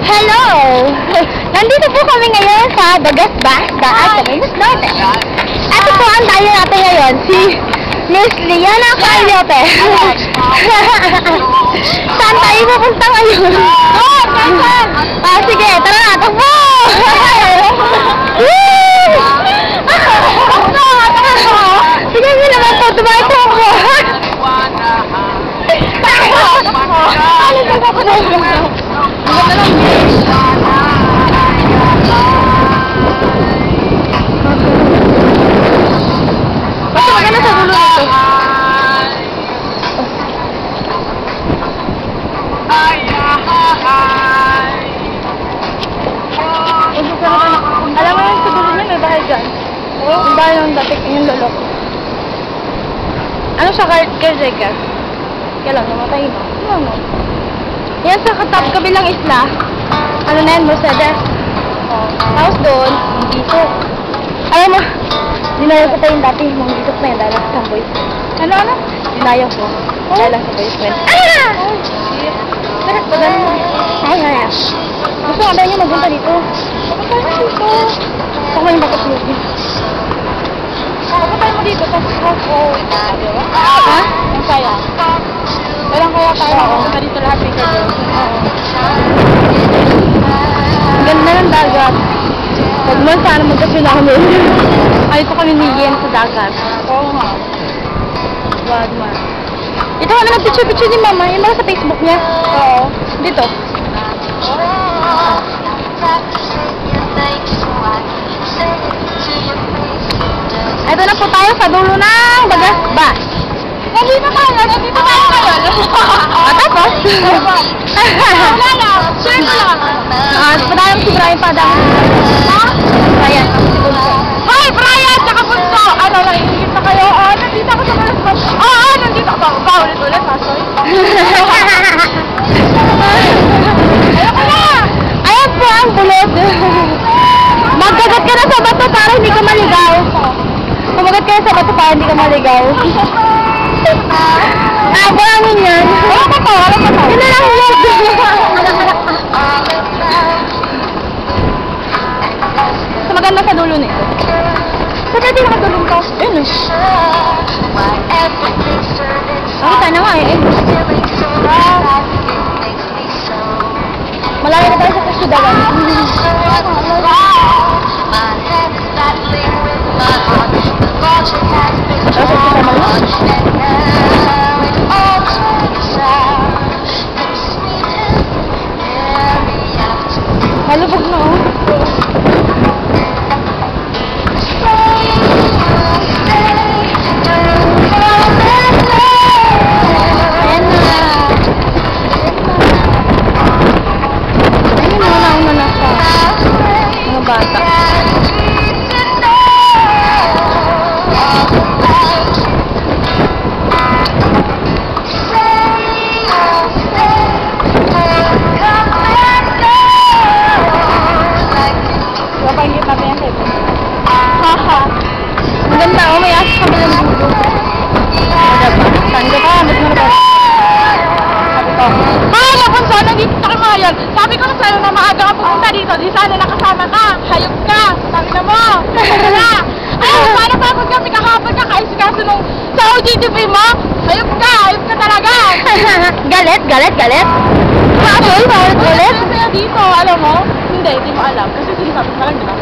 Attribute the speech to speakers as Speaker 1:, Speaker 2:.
Speaker 1: Hello! Nandito po kami ngayon sa Dagasbasta at Camarines Norte. Ito po ang dayo natin ngayon, si Miss Liana Carliote. Saan tayo pupunta ngayon? Sige, tara na, takbo! Sige, hindi naman po, tumakbo po. Basta maganda sa dulo nito. Alam mo yung sa dulo niya, may bahay dyan. Yung bahay ng dating yung lolo. Ano siya, caretaker? Kailan, namatay na. Ano? Yan sa kabilang isla. Ano na yan, Mercedes? Tapos doon, yung gisok. Alam mo, dinayaw ko tayo yung dati, yung gisok na yan dahil sa boyfriend. Ano? Dinayaw ko. Dahil sa boyfriend. Sarap ba ganun mo? Ay. Gusto nga ba niya magunta dito? Dito. Saka mo yung bakit dito. Kapatay mo dito, tapos ako. Ha? Ang saya. Walang kaya tayo makapunta dito lahat dito. Ganda ng dagat. Huwag mo sana magkasyon namin. Ayito kami niyan sa dagat. Oo nga. Wag man. Ito kami nag-picture-picture ni Mama. Yung mga sa Facebook niya. Oo. Dito. Ito na po tayo sa dulo ng Dagasbasta. Nandito tayo ngayon. Tapos? Wala lang. Share ko lang. Padayang si Brian pa dami. Ha? Brian. Hoy, Brian! Tsaka Bunso! Ano lang, iingit na kayo. Nandito ako sa Dagasbasta. Nandito ako. Paulit-ulit, ha? Sorry. Ayoko na! Ayan po ang bulot. Magkagat ka na sa bato para hindi ka maligaw. Kumagat ka na sa bato para hindi ka maligaw. Buhangin yan. Alam pa to. Yun na lang yun. So maganda sa dulo nito. Saan natin nakatulong ko? Ayun. Nakita na nga eh. Malayo na tayo sa Kasudagan. Malubog na oh. Ayan na. Ayun na una sa mga bata. Papangit natin yan sa'yo. Haha. Ang ganda oh, may aso kami lang dito. Tanda ka, ba't mo na ba? Sabi ko, Napunso, nandito sa Kimayan. Sabi ko na sa'yo na maaga ka pupunta dito. Di sana nakasama ka. Hayop ka. Sabi na mo. Wala. Sana pagod kami kakapag kakaisikaso nung sa OGTV mo. Hayop ka talaga. Galit? Galit? Kaya dito, alam mo? Hindi mo alam. Kasi sinasabi ka lang nila.